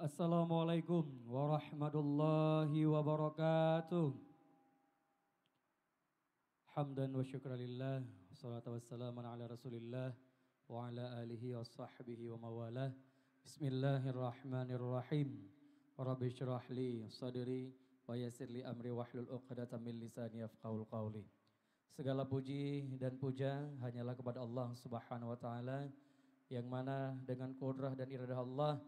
Assalamualaikum warahmatullahi wabarakatuh. Hamdan wa syukralillah, salatu wassalamu ala rasulillah, wa ala alihi wa sahbihi wa mawalah. Bismillahirrahmanirrahim. Rabbi syrah li sadri wa yassir li amri wahlul uqdatam min lisani yafqahul qawli. Segala puji dan puja hanyalah kepada Allah Subhanahu wa taala, yang mana dengan kudrah dan iradah Allah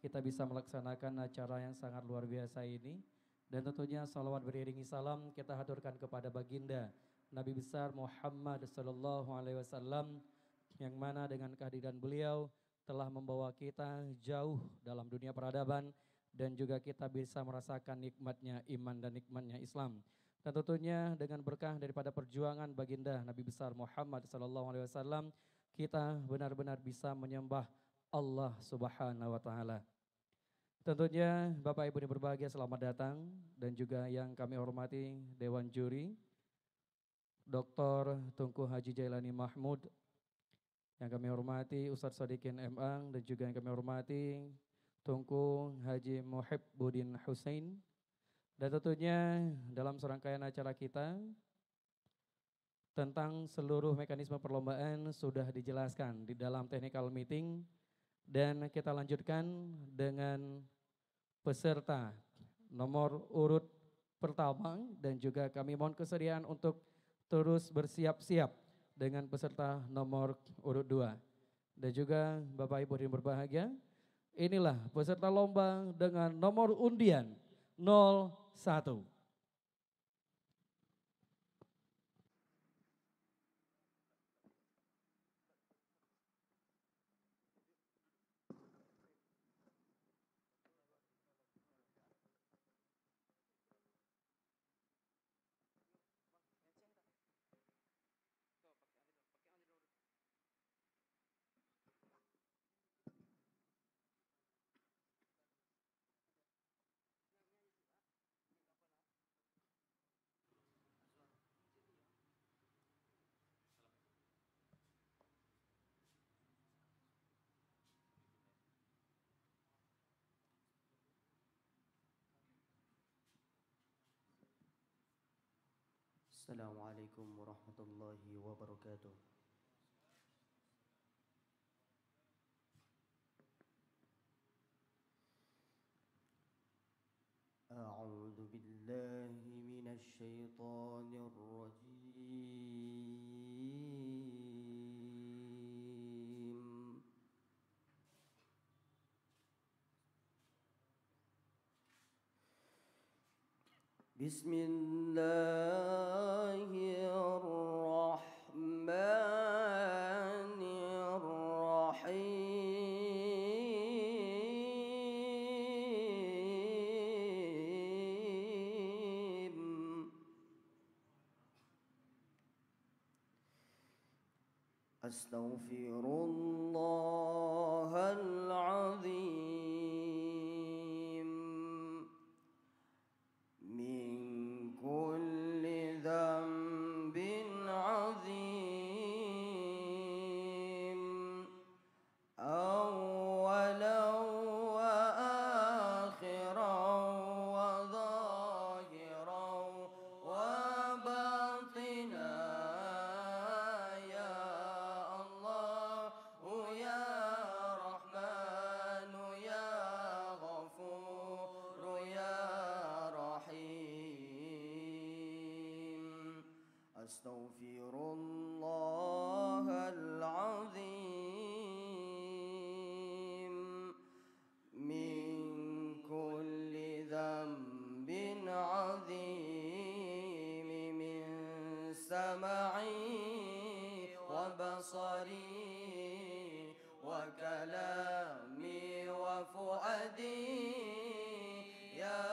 kita bisa melaksanakan acara yang sangat luar biasa ini. Dan tentunya salawat beriringi salam kita haturkan kepada baginda Nabi besar Muhammad sallallahu alaihi wasallam, yang mana dengan kehadiran beliau telah membawa kita jauh dalam dunia peradaban dan juga kita bisa merasakan nikmatnya iman dan nikmatnya Islam. Dan tentunya dengan berkah daripada perjuangan baginda Nabi besar Muhammad sallallahu alaihi wasallam, kita benar-benar bisa menyembah Allah Subhanahu wa taala. Tentunya Bapak Ibu yang berbahagia, selamat datang, dan juga yang kami hormati Dewan Juri, Dr. Tunku Haji Jailani Mahmud, yang kami hormati Ustadz Sodikin M. Ang, dan juga yang kami hormati Tunku Haji Muhibbuddin Hussein. Dan tentunya dalam serangkaian acara kita tentang seluruh mekanisme perlombaan sudah dijelaskan di dalam technical meeting, dan kita lanjutkan dengan peserta nomor urut pertama, dan juga kami mohon kesediaan untuk terus bersiap-siap dengan peserta nomor urut 2. Dan juga Bapak Ibu yang berbahagia, inilah peserta lomba dengan nomor undian 01. Assalamualaikum warahmatullahi wabarakatuh. A'udzu billahi minasy syaithanir rajim. Bismillahirrahmanirrahim. Astaghfirullahal azim min kulli dzambin azim, awwalan wa akhiran wa zahiran wa batinan, ya Allah ya Rahman ya Ghafur ya Rahim. Astaghfirullahal azim min kulli dzambin azim, min sam'i wa basari wa kalami wa fuadi, ya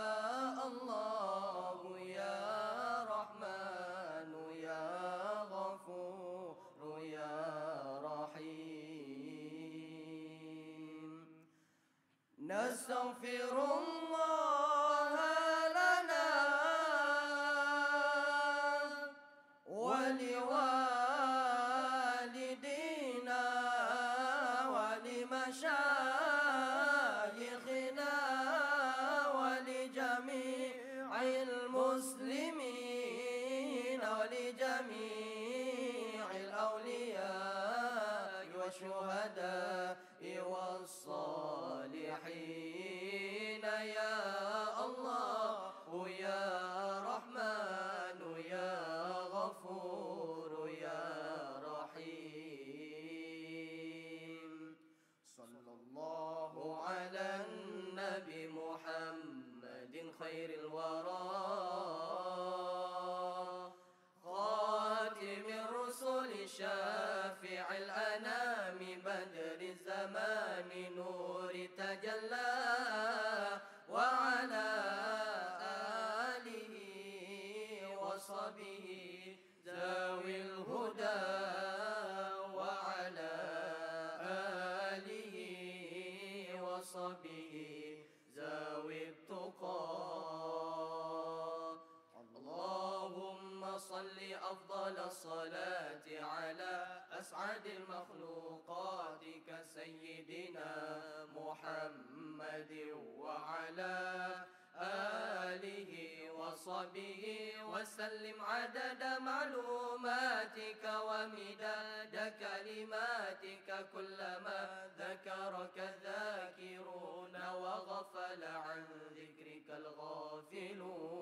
Allah ya Rahman ya Ghafur ya Rahim. Nastaghfirullah lana wa liwalidina wa limashayikhina والشهداء والصالحين يا الله يا رحمن يا غفور يا رحيم. صلى الله على النبي محمد خير الورى خاتم الرسل شافع الأنام بدر الزمان نور تجلى وعلى آله وصحبه ذوي الهدى وعلى آله وصحبه ذوي التقى. اللهم صل أفضل الصلاة على أسعد المخلوقات كسيدنا محمد وعلى آله وصحبه وسلم عدد معلوماتك ومداد كلماتك كلما ذكرك الذاكرون وغفل عن ذكرك الغافلون.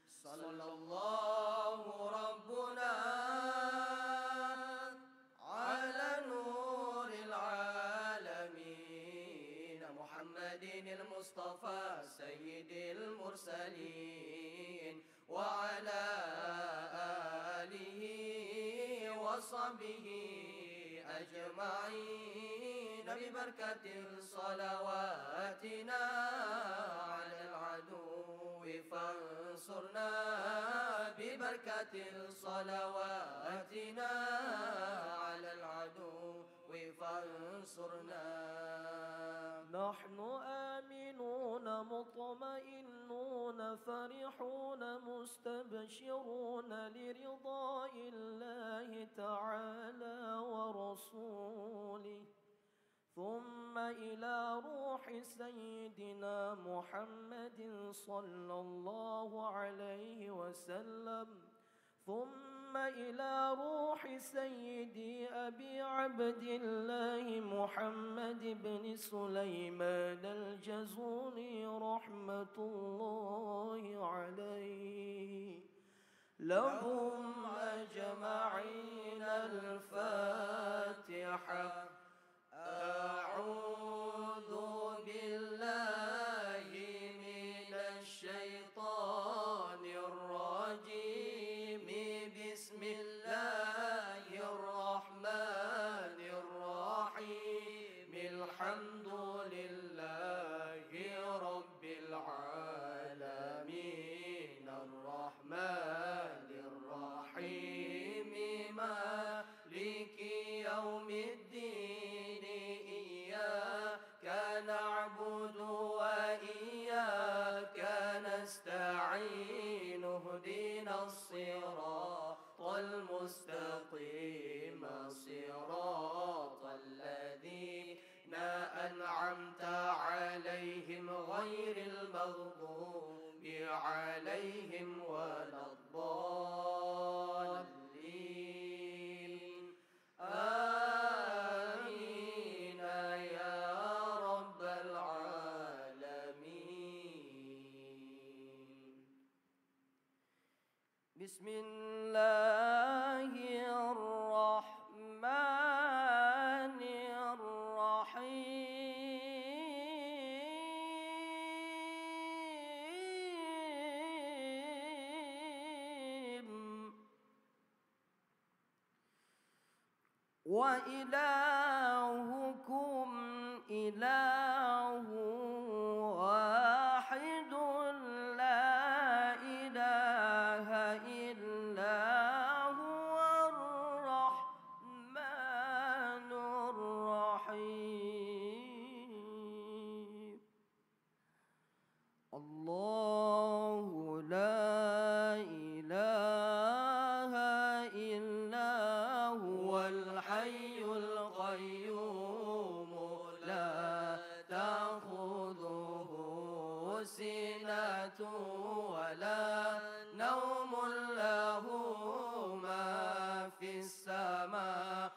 صلى الله ربنا على نور العالمين محمد المصطفى سيد المرسلين وعلى آله وصحبه أجمعين ببركة صلواتنا على العدو فانصرنا ببركة صلواتنا على العدو فانصرنا. نحن آمنون مطمئنون فرحون مستبشرون لرضاء الله تعالى ورسوله ثم إلى روح سيدنا محمد صلى الله عليه وسلم ثم إلى روح سيدي أبي عبد الله محمد بن سليمان الجزوني رحمة الله عليه لهم أجمعين الفاتحة. أعوذ بالله من الشيطان الرجيم بسم الله الرحمن الرحيم الحمد لله رب العالمين الرحمن الرحيم مالك يوم الدين إياك نعبد وإياك نستعين اهدنا الصراط المستقيم صراط الذين أنعمت عليهم غير المغضوب عليهم ولا الضالين آمين يا رب العالمين. بسم الله الرحمن الرحيم وإلهكم إله واحد لا إله إلا هو الرحمن الرحيم. الله لا إله إلا هو الحي القيوم لا تأخذه سنة ولا نوم له ما في السماوات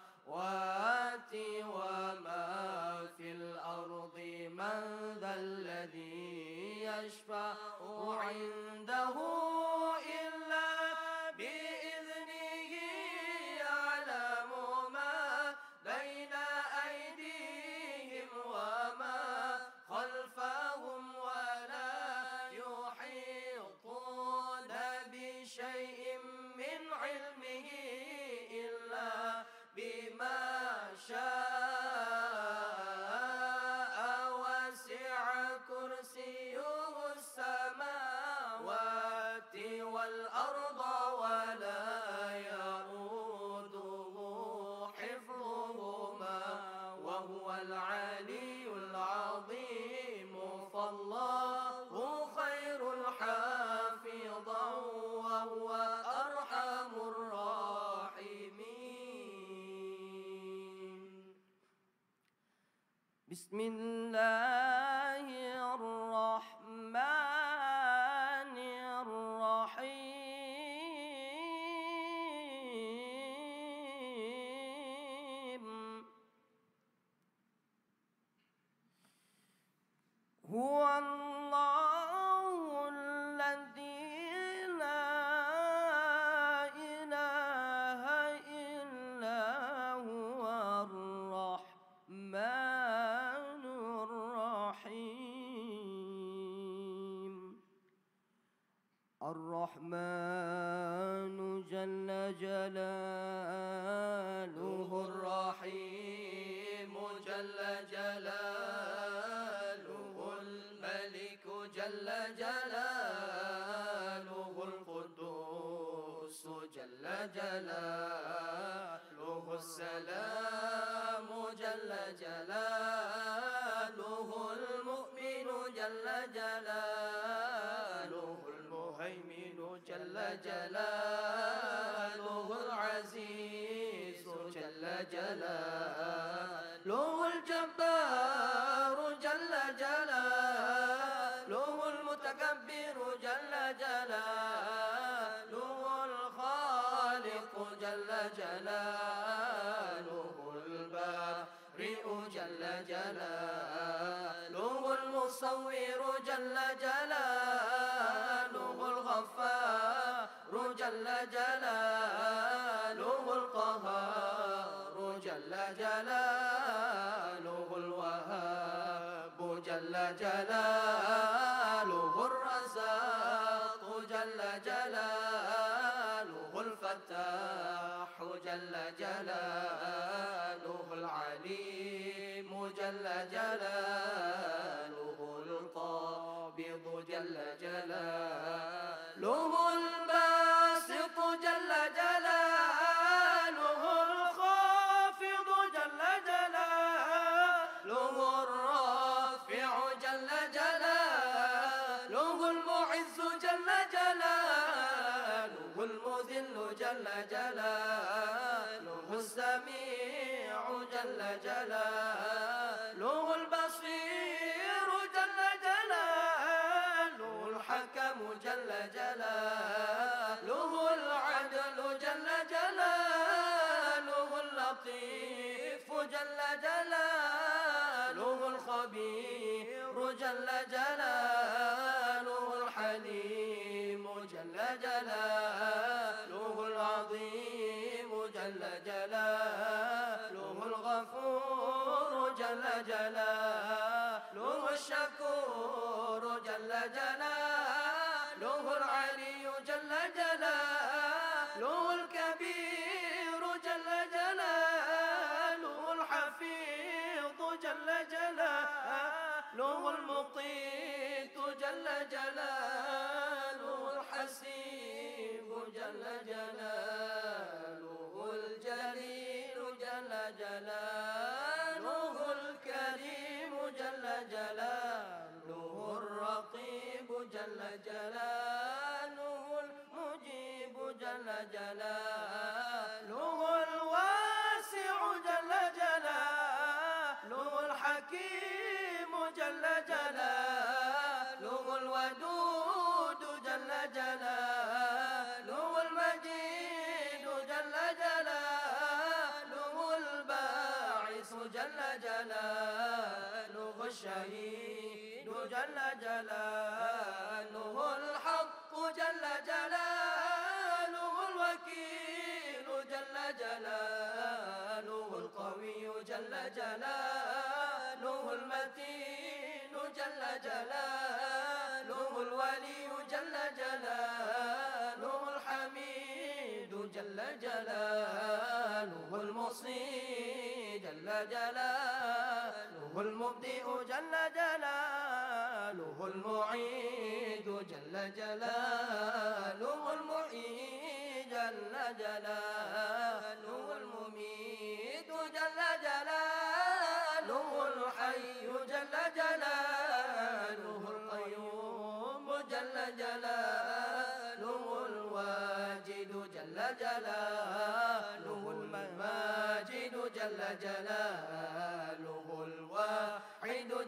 بسم الله الرحمن الرحيم هو الله الذي لا إله إلا هو الرحمن الرحيم الرحمن جل جلاله الرحيم جل جلاله الملك جل جلاله القدوس جل جلاله السلام جل جلاله المؤمن جل جلاله المهيمن جل جلاله العزيز جل جلاله الجبار جل جلاله المتكبر جل جلاله الخالق جل جلاله البارئ جل جلاله المصور جل جلاله الغفار جل جلاله القهار جل جلاله الوهاب جل جلاله الرزاق جل جلاله الفتاح جل جلاله العليم جل جلاله القابض جل جلاله الباسط جل جلاله الخافض جل جلاله الرافع جل جلاله المعز جل جلاله المذل جل جلاله السميع جل جلاله البصير جل جلاله الحكم جل جلاله العدل جل جلاله اللطيف جل جلاله الخبير جل جلاله الحليم جل جلاله العظيم جل جلاله الغفور جل جلاله الشكور جل جلاله العلي جل جلاله الكبير جل جلاله الحفيظ جل جلاله المقيت جل جلاله الحسيب جل جلاله الجليل جل جلاله الكريم جل جلاله الرقيب جل جلاله المجيب جل جلاله الواسع جل جلاله الحكيم جل جلاله الودود جل جلاله المجيد جل جلاله الباعث جل جلاله الشهيد جل جلاله الحق جل جلاله الوكيل جل جلاله القوي جل جلاله المتين جل جلاله الولي جل جلاله الحميد جل جلاله المحصي جل جلاله المبدئ جل جلاله المعيد جل جلاله المحيي جل جلاله المميت جل جلاله الحي جل جلاله القيوم جل جلاله الواجد جل جلاله الماجد جل جلاله الواحد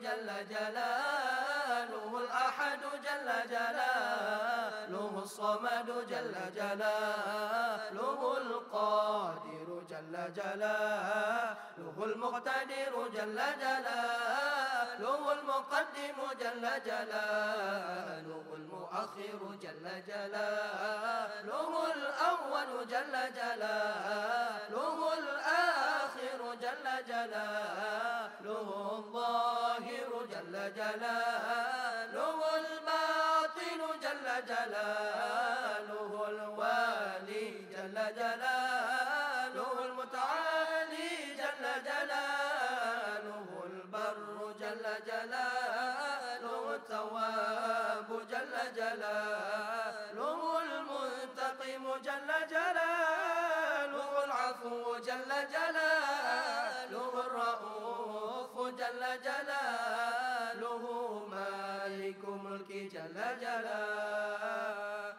جل جلاله الأحد جل جلاله الصمد جل جلاله القادر جل جلاله المقتدر جل جلاله المقدم جل جلاله المؤخر جل جلاله الأول جل جلاله الآخر جل جلاله الظاهر جل جلاله الباطن جل جلاله الوالي جل جلاله المتعالي جل جلاله البر جل جلاله التواب جل جلاله المنتقم جل جلاله العفو جل جلاله الرؤوف جل جلاله مالك ملك جل جلاله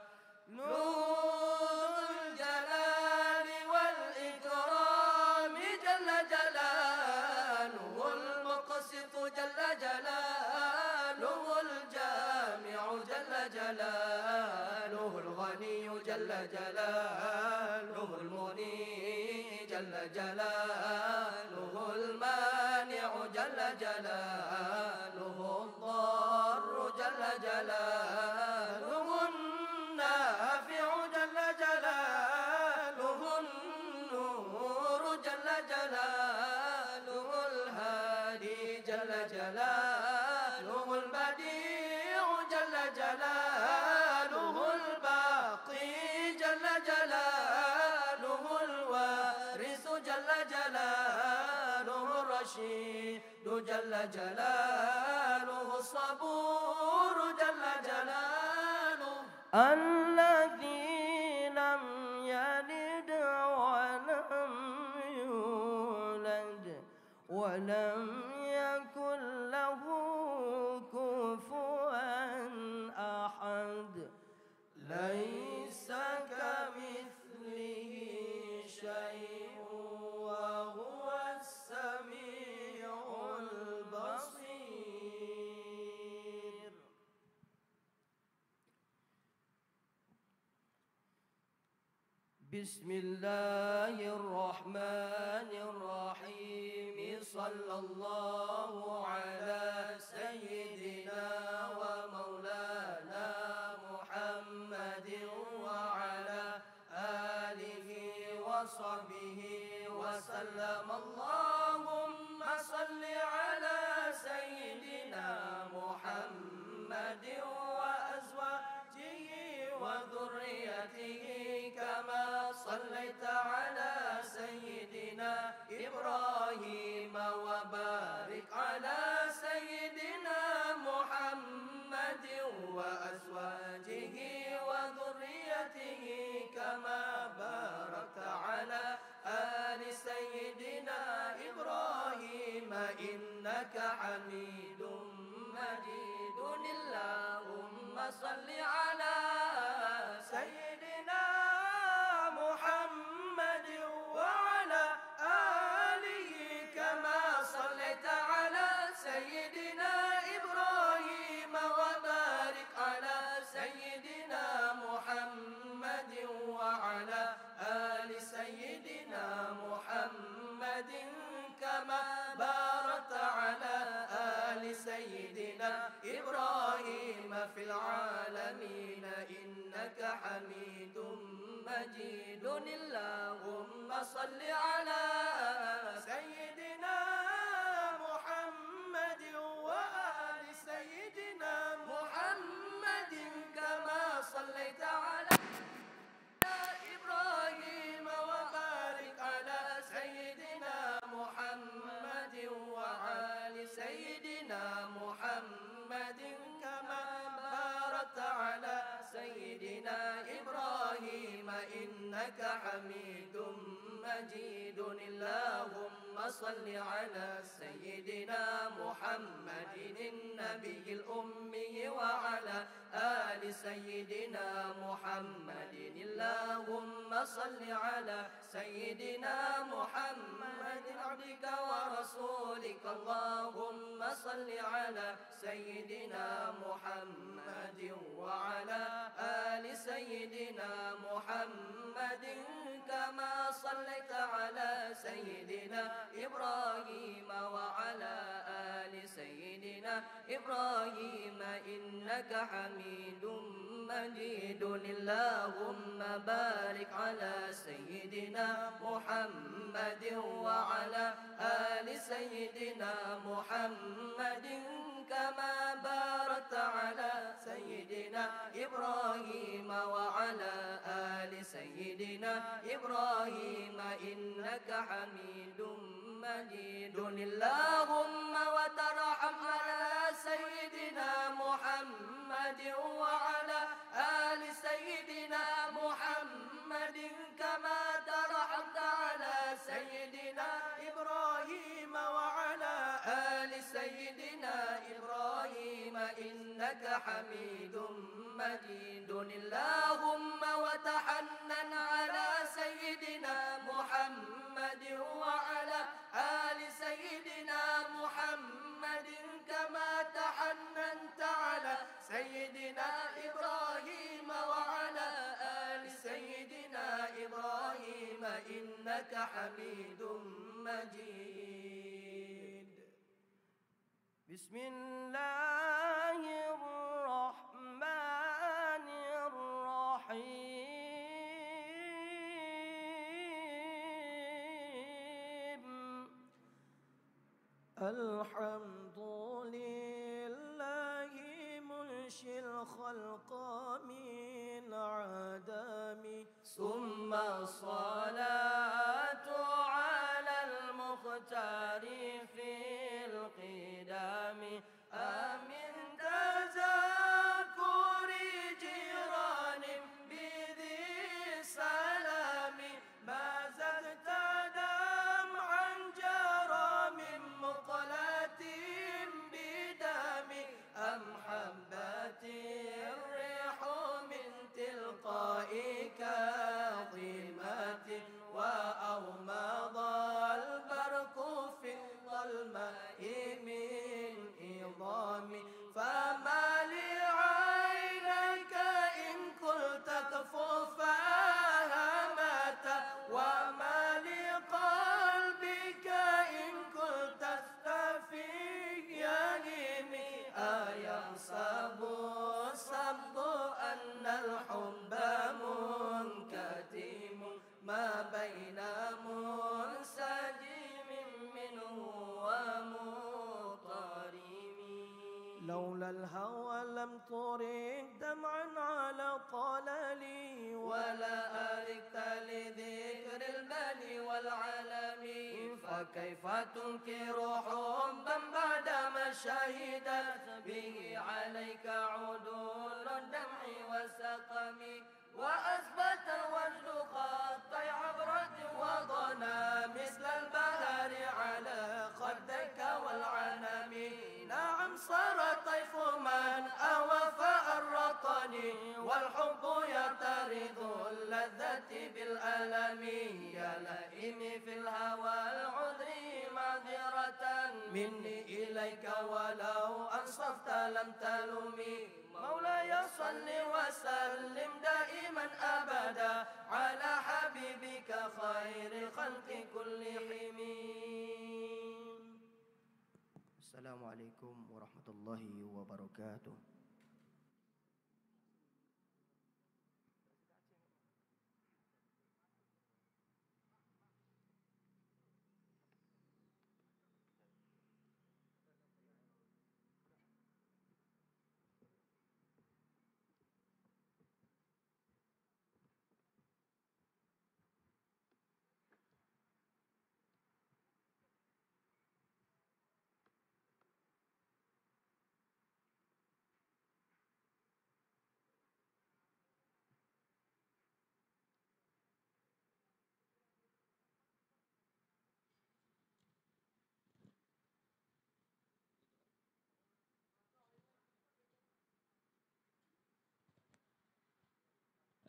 نور الجلال والإكرام جل جلاله المقسط جل جلاله الجامع جل جلاله الغني جل جلاله المغني جل جلاله المانع جل جلاله الضار جل جلاله النافع جل جلاله النور جل جلاله الهادي جل جلاله البديع جل جلاله الباقي جل جلاله الوارث جل جلاله الرشيد جل جلاله الصبور جل جلاله الذي لم يلد ولم يولد ولم يكن له كفوا أحد ليس كمثله شيء وهو السميع البصير. بسم الله الرحمن الرحيم صلى الله على سيدنا ومولانا محمد وعلى آله وصحبه وسلم. اللهم صل على سيدنا محمد وأزواجه وذريته كما صليت على سيدنا إبراهيم وبارك على سيدنا محمد وأزواجه وذريته كما باركت على آل سيدنا إبراهيم إنك حميد مجيد. اللهم صل على سيدنا محمد وعلى آله كما صليت على سيدنا إبراهيم وبارك على سيدنا محمد وعلى آل سيدنا محمد كما باركت على آل سيدنا إبراهيم في العالمين إنك حميد مجيد. اللهم صل على سيدنا محمد وآل سيدنا محمد كما صليت على إبراهيم وبارك على سيدنا محمد وآل سيدنا محمد كما باركت على سيدنا إبراهيم إنك حميد مجيد. اللهم صل على سيدنا محمد النبي الأمي وعلى آل سيدنا محمد اللهم صل على سيدنا محمد عبدك ورسولك اللهم صل على سيدنا محمد وعلى آل سيدنا محمد كما صليت على سيدنا إبراهيم وعلى آل سيدنا إبراهيم إنك حميد مجيد اللهم بارك على سيدنا محمد وعلى آل سيدنا محمد كما باركت على سيدنا إبراهيم وعلى آل سيدنا إبراهيم إنك حميد مجيد اللهم وترحم على سيدنا محمد وعلى آل سيدنا محمد كما ترحمت على سيدنا إبراهيم وعلى آل سيدنا إبراهيم إنك حميد مجيد اللهم وتحنن على سيدنا محمد وعلى آل سيدنا محمد كما تحننت على سيدنا إبراهيم وعلى آل سيدنا إبراهيم إنك حميد مجيد بسم الله الرحمن الرحيم الحمد لله منشئ الخلق من عدم ثم الصلاة على المختار في القدام آمن تذكر جيران بذي سلام ما زدت دمعا جرى من مقلة بدم أم حبت الريح من تلقاء كاظمة وأومض البرق في الظلماء من إظام فما لعينيك إن قلت كفوفها وما لقلبك إن قلت استفيق يهيمي أيحسب الصب أن الحب منكتم ما بين منسجم منه ومضطرم لولا الهوى لم ترك دمعا على طللي ولا أركت لذكر البني والعلم فكيف تنكر حبا بعدما شهدت به عليك عدول الدمع والسقم وأثبت الوجد خطي عبرة وضنا مثل البهر على خديك والعنم نعم صار طيف من أوى فأرقني والحب يطرد اللذة بالألم يا لئيمي في الهوى العذر معذرة مني إليك ولو أنصفت لم تلمي مولاي صل وسلم دائما أبدا على حبيبك خير الخلق كلهم. السلام عليكم ورحمة الله وبركاته.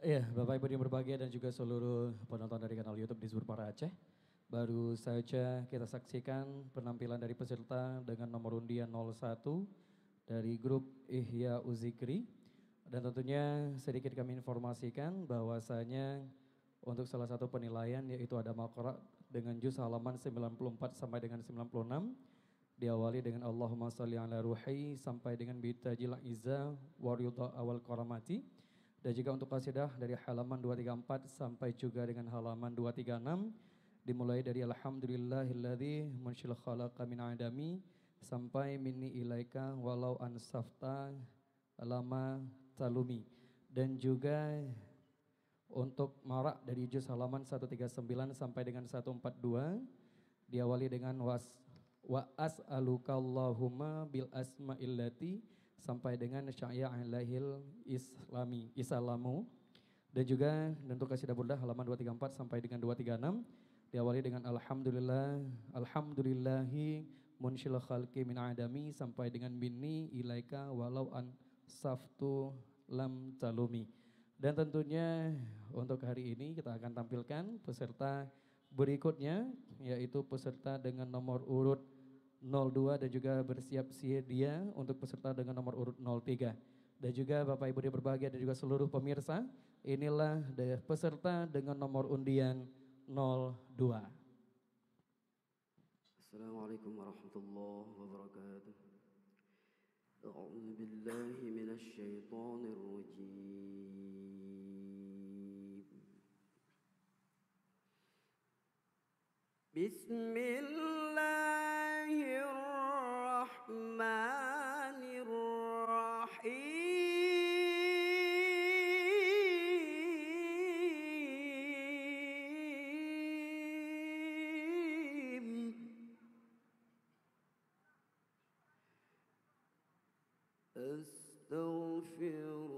Iya, Bapak Ibu yang berbahagia dan juga seluruh penonton dari kanal YouTube di Surpara Aceh. Baru saja kita saksikan penampilan dari peserta dengan nomor undian 01 dari grup Ihya Uzikri. Dan tentunya sedikit kami informasikan bahwasanya untuk salah satu penilaian yaitu ada Maqra dengan juz halaman 94 sampai dengan 96. Diawali dengan Allahumma sholli ala ruhi sampai dengan bitajil izza waridha awal karamati. Dan juga untuk qasidah dari halaman 234 sampai juga dengan halaman 236 dimulai dari alhamdulillahilladzi munshil khalaqa min adami sampai minni ilaika walau ansafta lama talumi. Dan juga untuk marak dari juz halaman 139 sampai dengan 142 diawali dengan wa as'aluka Allahumma bil asma'illati sampai dengan syai'alahil islamu. Dan juga untuk qasidah burdah halaman 234 sampai dengan 236 diawali dengan alhamdulillahi munshil khalqi min adami sampai dengan minni ilaika walau an saftu lam talumi. Dan tentunya untuk hari ini kita akan tampilkan peserta berikutnya yaitu peserta dengan nomor urut 02 dan juga bersiap sedia untuk peserta dengan nomor urut 03. Dan juga Bapak Ibu yang berbahagia dan juga seluruh pemirsa, inilah peserta dengan nomor undian 02. Assalamualaikum warahmatullahi wabarakatuh. A'udzu billahi minasy syaithanir rajim. Bismillahirrahmanirrahim. Astaghfirullahaladzim.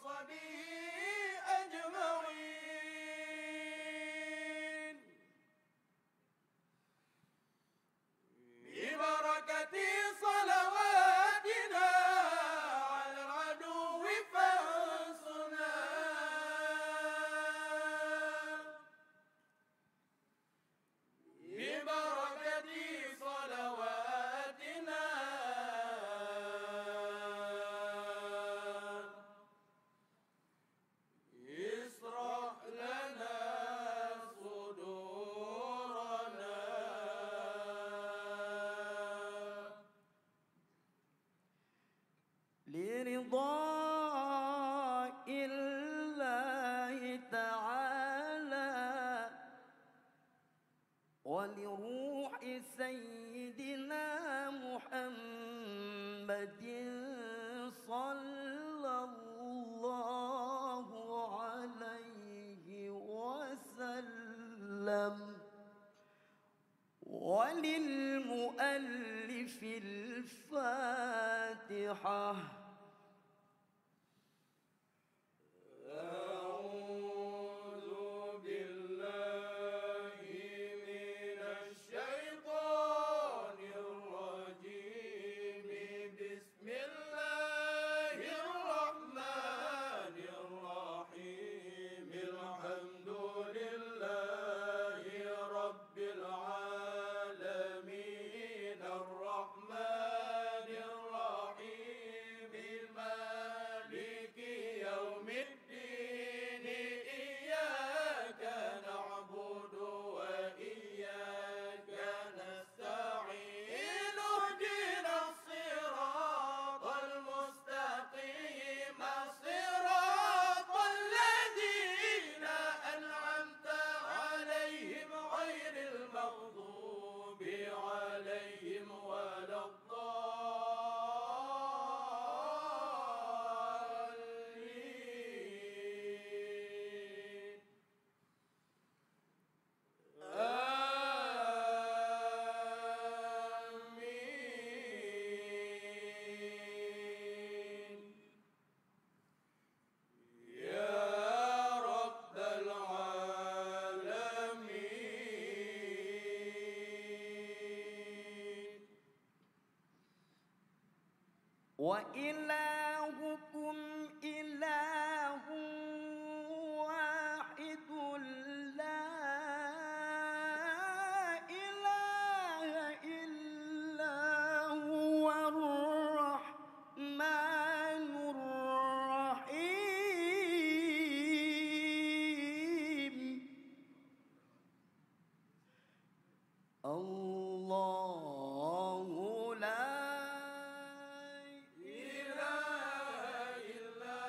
وصحبه أجمعين ببركة صلواتنا على العدو فانصرنا ببركة صلواتنا اشرح لنا صدورنا لرضاء الله تعالى ولروح سيدنا محمد صلى الله عليه وسلم وللمؤلف الفاتحة. أعوذ بالله من الشيطان الرجيم بسم الله الرحمن الرحيم الحمد لله رب العالمين الرحمن الرحيم مالك يوم الدين إياك نعبد وإياك نستعين اهدنا الصراط المستقيم صراط الذين أنعمت عليهم غير المغضوب عليهم ولا الضالين آمين يا رب العالمين وإلهكم إله واحد لا إله إلا هو الرحمن الرحيم. الله لا إله إلا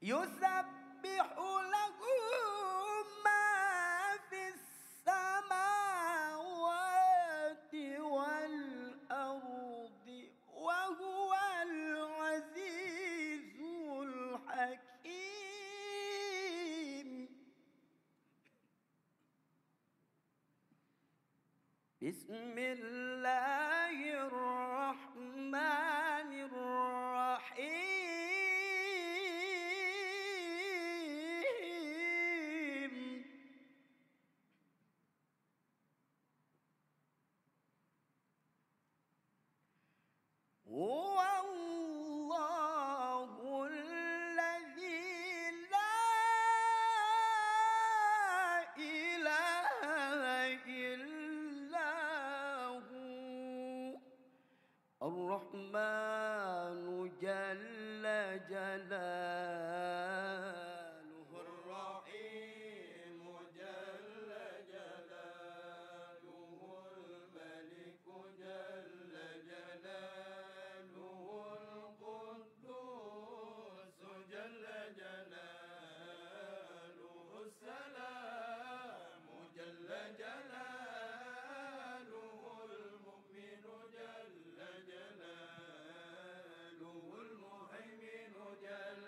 يسبح له ما في السماوات والأرض وهو العزيز الحكيم. بسم الله الرحمن الرحيم. هو الله الذي لا إله إلا هو الرحمن جل جلاله الرحيم جل جلاله الملك جل جلاله القدوس جل جلاله السلام جل جلاله المؤمن جل جلاله المهيمن جل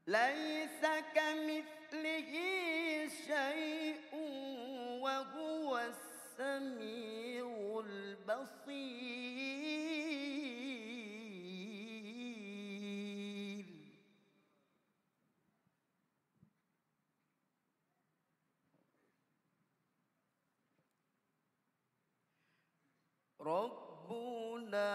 ليس كمثله شيء وهو السميع البصير. ربنا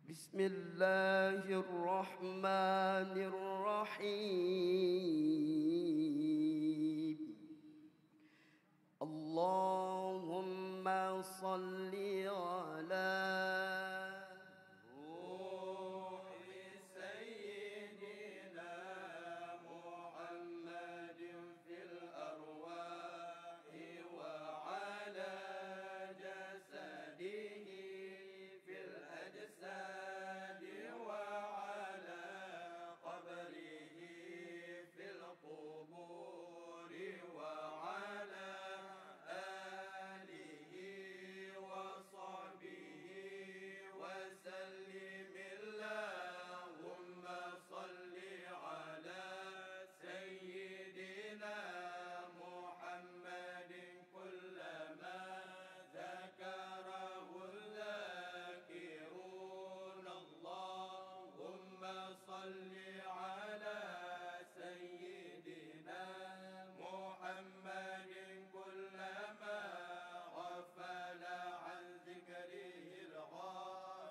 بسم الله الرحمن الرحيم. اللهم صل على روح سيدنا محمد في الأرواح وعلى جسده في الأجساد وعلى قبره في القبور وعلى آله وصحبه وسلم. اللهم صل على سيدنا محمد كلما ذكره الذاكرون. اللهم صل على سيدنا محمد كلما غفل عن ذكره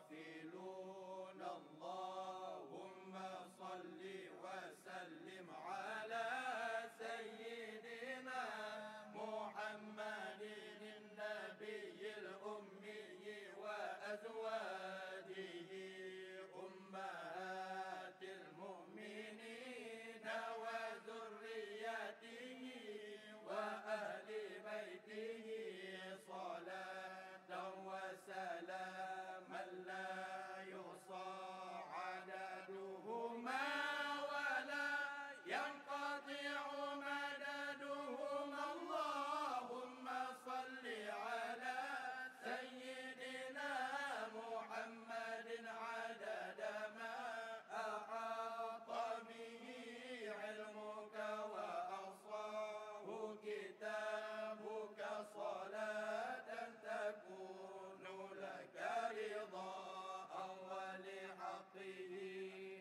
الغافلون. اللهم صل وسلم على سيدنا محمد النبي الأمي وأزواجه أمهات المؤمنين وذريته وأهل بيته صلاة وسلاما لا يحصى عددهما ولا ينقطع مددهما. اللهم صل على سيدنا محمد عدد ما أحاط به علمك وأحصاه كتابك. صلاة تكون لك رضاء ولحقه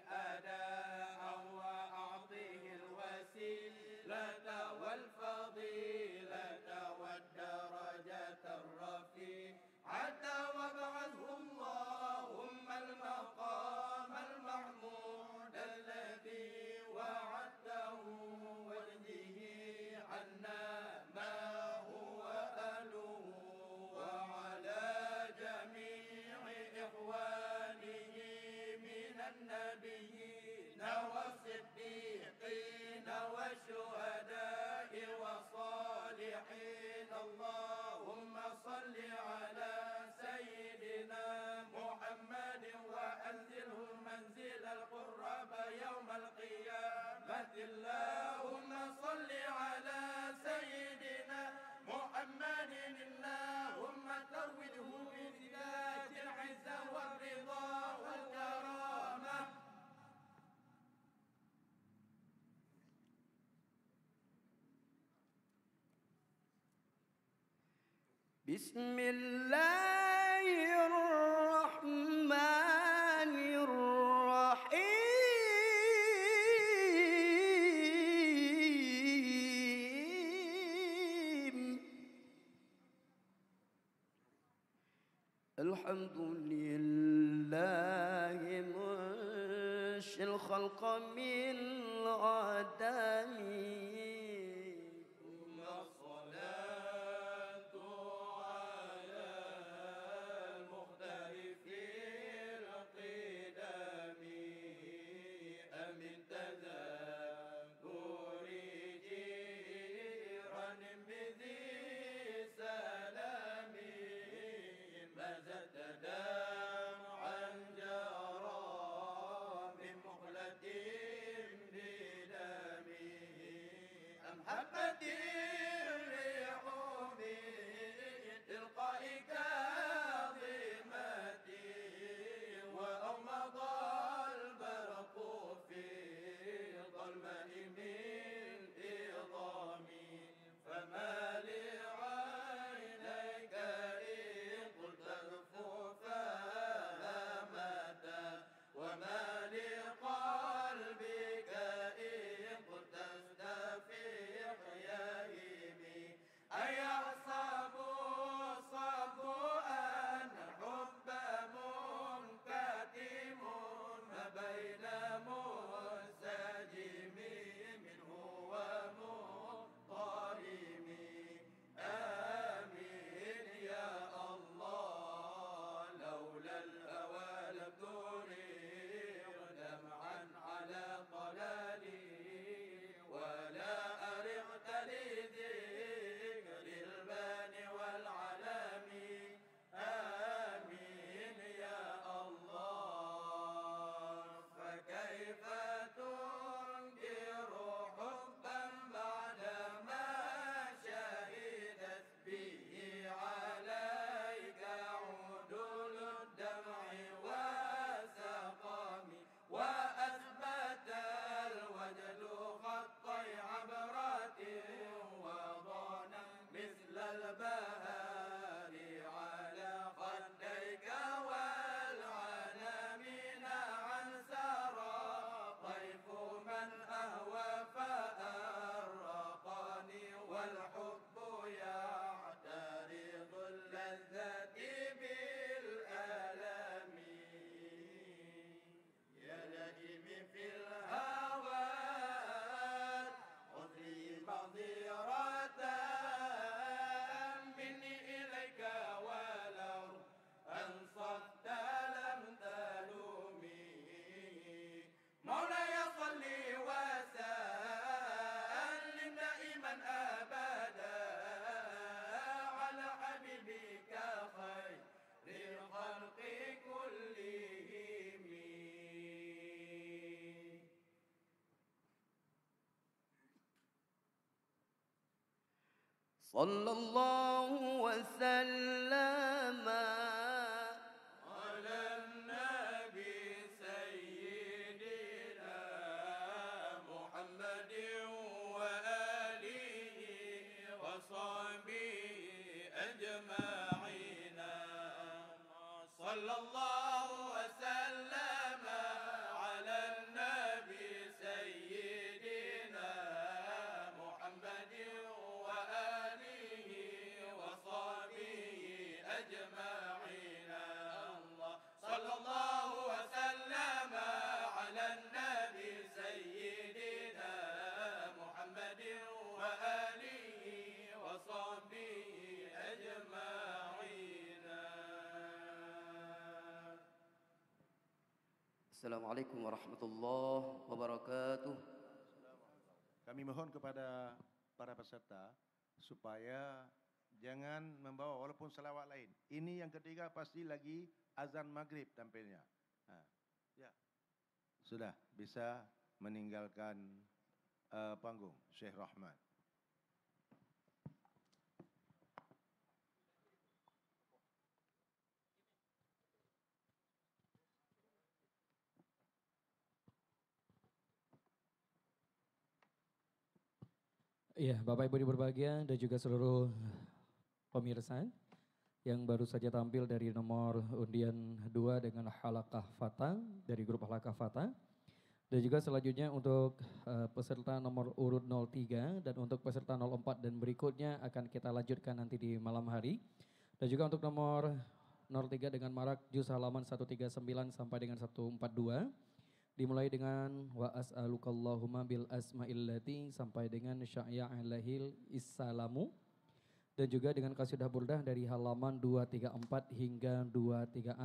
أداء وأعطه الوسيلة والفضيلة والدرجة الرفيعة وابعثه اللهم المقام المحمود الذي وعدته واجزه عنا ما هو أهله وعلى جميع إخوانه من النبيين والصديقين والشهداء والصالحين. اللهم صل على سيدنا محمد وأنزله المنزل القرب يوم القيامة. اللهم صل على سيدنا محمد. اللهم توده بذات العزة والرضا والكرامة. بسم الله الرحمن الرحيم. الحمد لله منشئ الخلق من عدم صلى الله وسلم على النبي سيدنا محمد وآله وصحبه أجمعين صلى الله وسلم على النبي سيدنا محمد وآله وصحبه أجمعين صلى الله وسلم على النبي سيدنا محمد وآله وصحبه أجمعين. Assalamualaikum warahmatullahi wabarakatuh. Kami mohon kepada para peserta supaya jangan membawa walaupun selawat lain. Ini yang ketiga pasti lagi azan maghrib tampilnya. Ya. Sudah bisa meninggalkan panggung Syekh Rahman. Iya, Bapak Ibu berbahagia dan juga seluruh pemirsa yang baru saja tampil dari nomor undian 2 dengan Halaqah Fata dari grup Halaqah Fata. Dan juga selanjutnya untuk peserta nomor urut 03 dan untuk peserta 04 dan berikutnya akan kita lanjutkan nanti di malam hari. Dan juga untuk nomor 03 dengan marak juz halaman 139 sampai dengan 142. Dimulai dengan wa as'alukallahumma bil asma'illati sampai dengan sya'ya'ilahil issalamu. Dan juga dengan qasidah burdah dari halaman 234 hingga 236.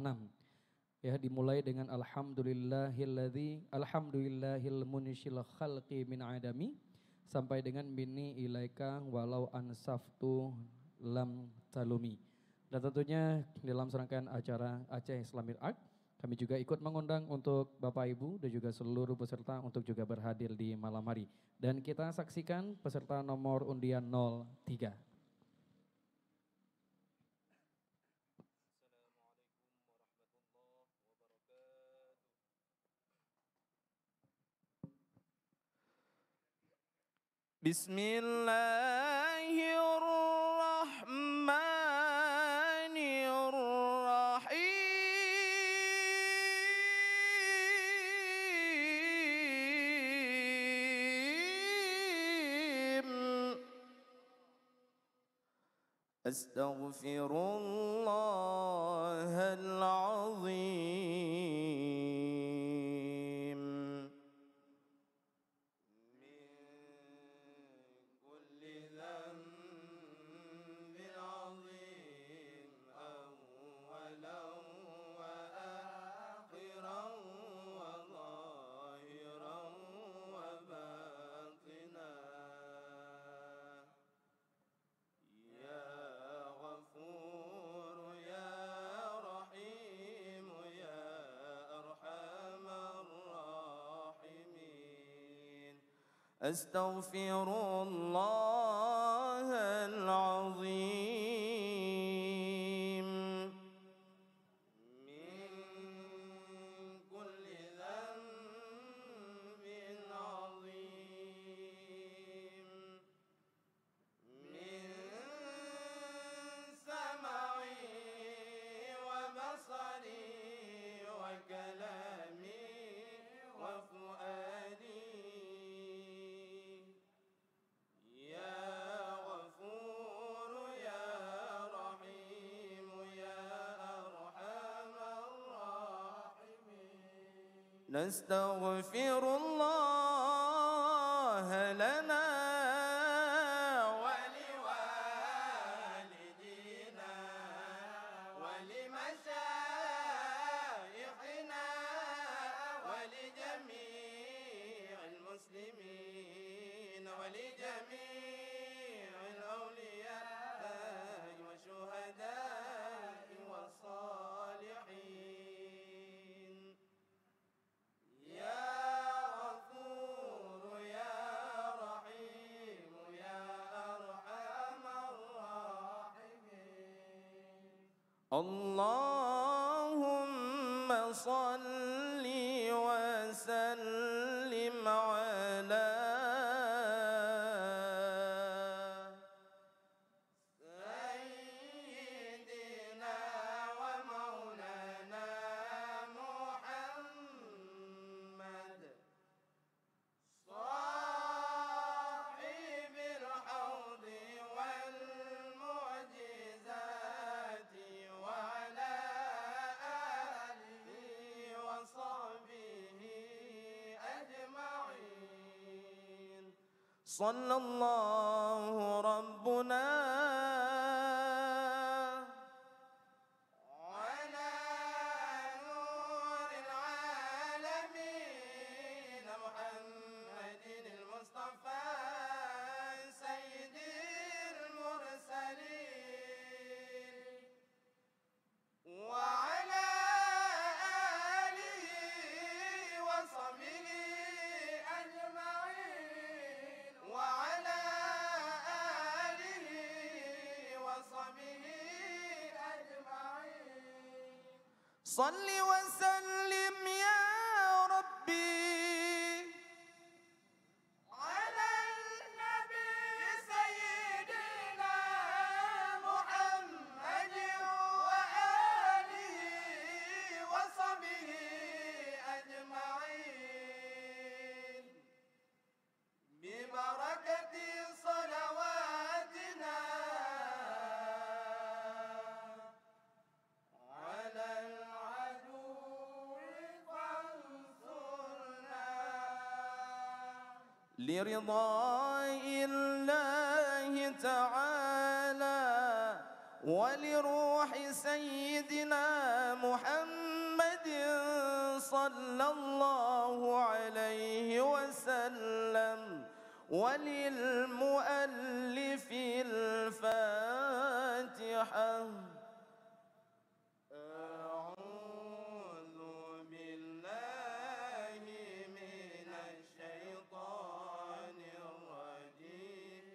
Ya, dimulai dengan alhamdulillahil munshil khalqi min adami sampai dengan minni ilaika walau ansaftu lam talumi. Dan tentunya dalam serangkaian acara Aceh Islamic Art kami juga ikut mengundang untuk Bapak Ibu dan juga seluruh peserta untuk juga berhadir di malam hari. Dan kita saksikan peserta nomor undian 03. Bismillahirrahmanirrahim. Astaghfirullahal azim. أستغفر الله العظيم من كل ذنب عظيم من سمعي وبصري وكلامي وفؤادي نستغفر الله لنا ولوالدينا ولمشايخنا ولجميع المسلمين ولجميع الأولياء والشهداء والصالحين. يا غفور اللهم صل وسلم على سيدنا ومولانا محمد صاحب الحوض والمعجزات وعلى آله وصحبه أجمعين. صلى الله ربنا على نور العالمين محمد المصطفى سيد المرسلين وعلى آله وصحبه أجمعين وعلى آله وصحبه أجمعين. صل وسلم يا ربي على النبي سيدنا محمد وآله وصحبه أجمعين ببركة صلواتنا على العدو فانصرنا لرضاء الله تعالى ولروح سيدنا محمد صلى الله عليه وسلم وللمؤلف الفاتحة. أعوذ بالله من الشيطان الرجيم.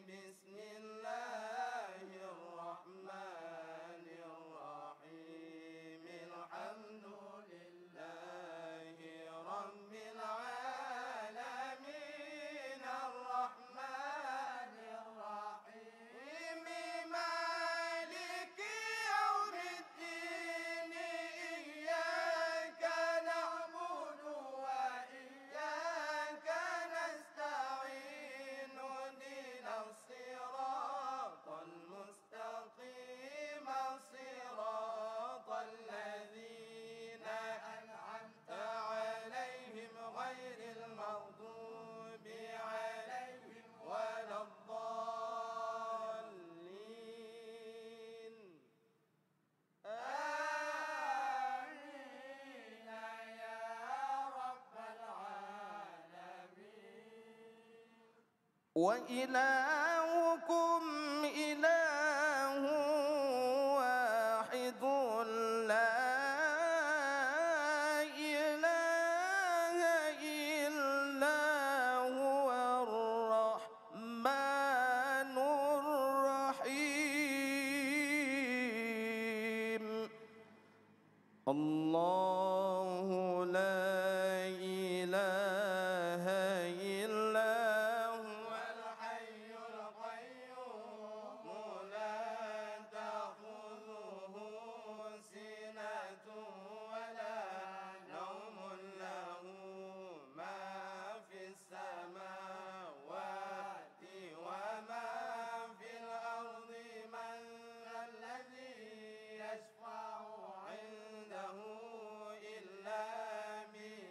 بسم الله الرحمن الرحيم. الحمد لله رب العالمين الرحمن الرحيم مالك يوم الدين إياك نعبد وإياك نستعين اهدنا الصراط المستقيم صراط الذين أنعمت عليهم غير المغضوب عليهم ولا الضالين. آمين يا رب العالمين. وإلهكم إله واحد لا إله إلا هو الرحمن الرحيم. الله لا إله إلا هو الحي القيوم لا تأخذه سنة ولا نوم له ما في السماوات وما في الأرض من ذا الذي يشفع عنده إلا بإذنه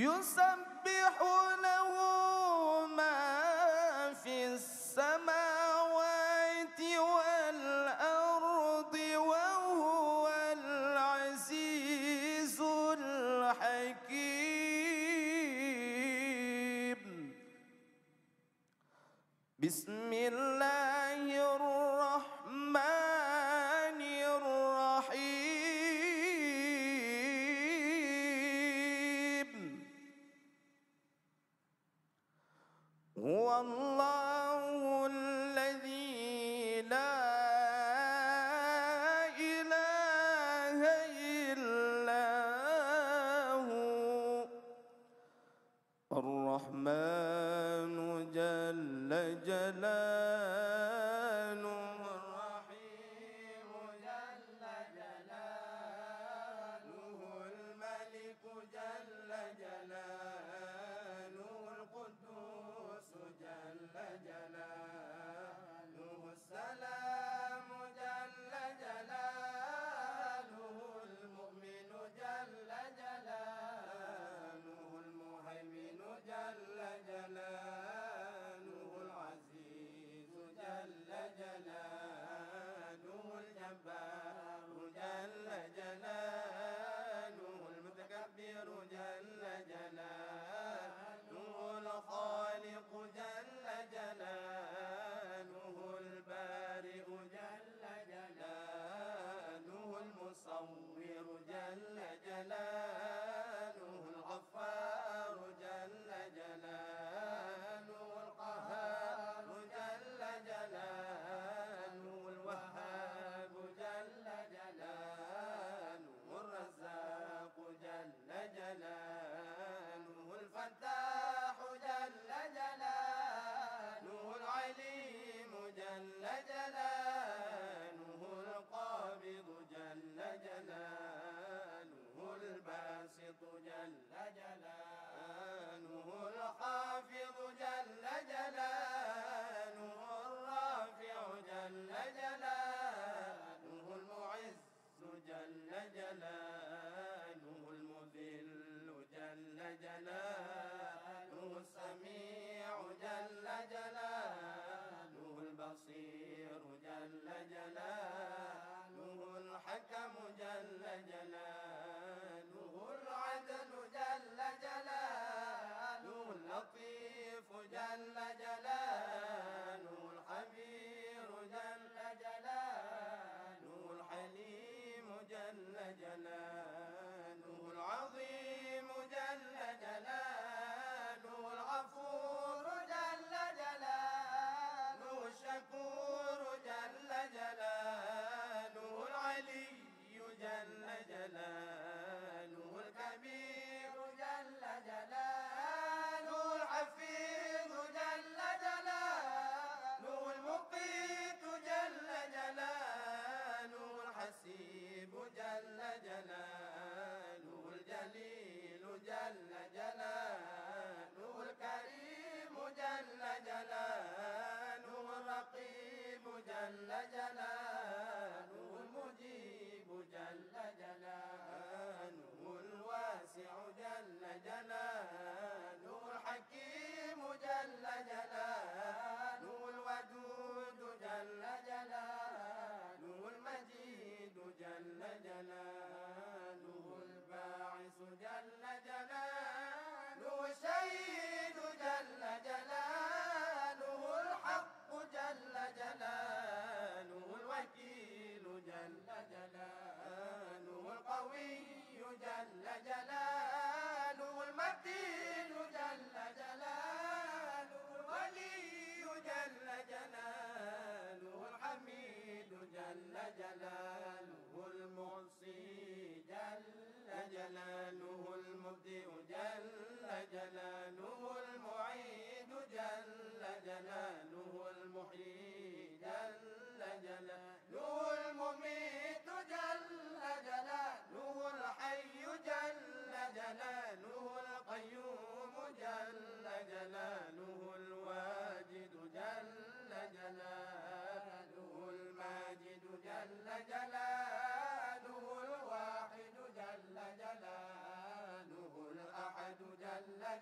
يسبح له ما في السماوات والأرض وهو العزيز الحكيم. بسم الله الرحمن الرحيم. هو الله الذي لا إله إلا هو الرحمن جل جلاله الرحيم جل جلاله الملك جل جلاله القدوس جل جلاله السلام جل جلاله المؤمن جل جلاله المهيمن جل جلاله العزيز جل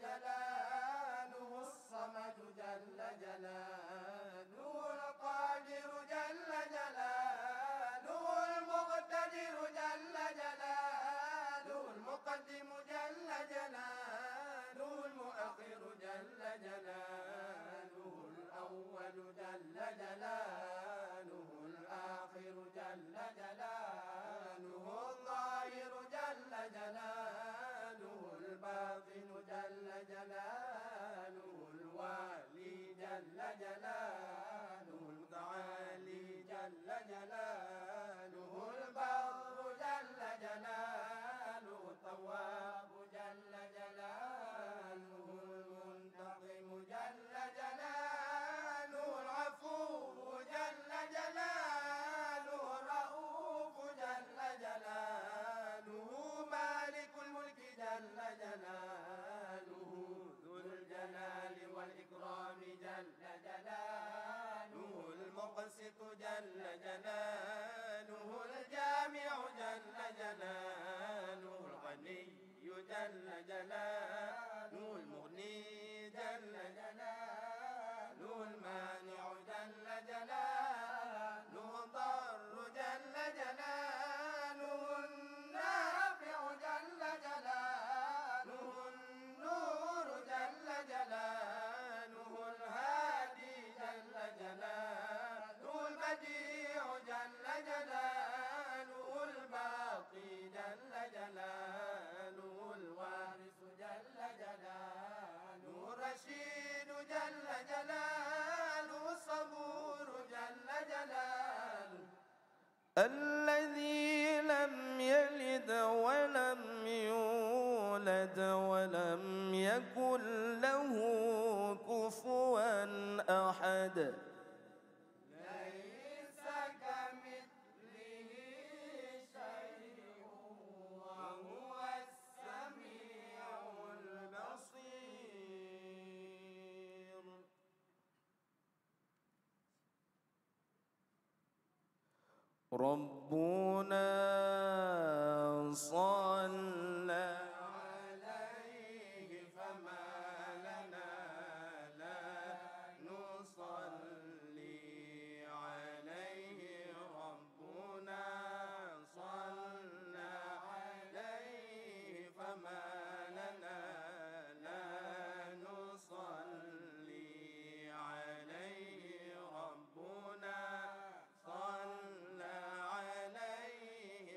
جلاله الصمد جل جلاله القادر جل جلاله المقتدر جل جلاله المقدم جل جلاله المؤخر جل جلاله الأول جل جلاله الآخر جل جلاله الظاهر جل جلاله الباطن جل جلاله الوالي جل جلاله المتعالي جل جلاله البر جل جلاله التواب جل جلاله المنتقم جل جلاله العفو جل جلاله الرؤوف جل جلاله مالك الملك جل جلاله ذو الجلال والإكرام جل جلاله المقسط جل جلاله الجامع جل جلاله الغني جل جلاله المغني جل جلاله المانع جل جلاله الضر جل جلاله النافع جل جلاله النور جل جلاله الهادي جل جلاله البديع جل جلاله الباقي جل جلاله الوارث جل جلاله الرشيد جل جلاله الصبور جل جلاله الذي لم يلد ولم يولد ولم يكن له كفوا أحد ليس كمثله شيء وهو السميع البصير ربنا صلى عليه فما لنا لا نصلي عليه ربنا صلى عليه فما لنا لا نصلي عليه ربنا صلى عليه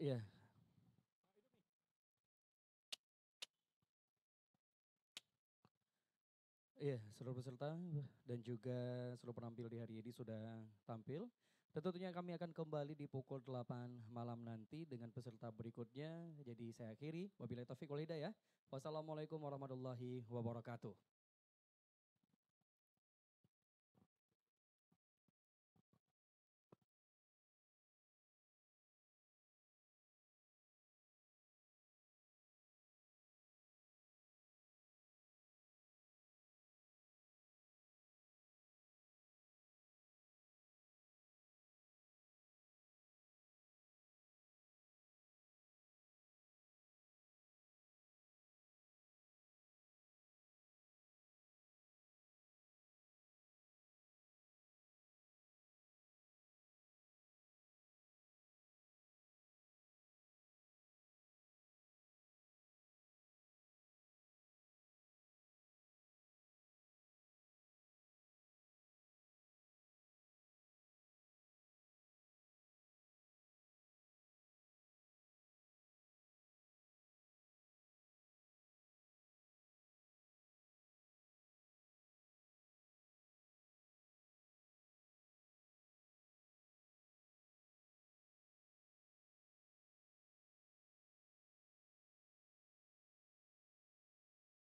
Iya. Iya, seluruh peserta dan juga seluruh penampil di hari ini sudah tampil. Dan tentunya kami akan kembali di pukul 8 malam nanti dengan peserta berikutnya. Jadi saya akhiri, wabillahi taufiq wal hidayah. Wassalamualaikum warahmatullahi wabarakatuh.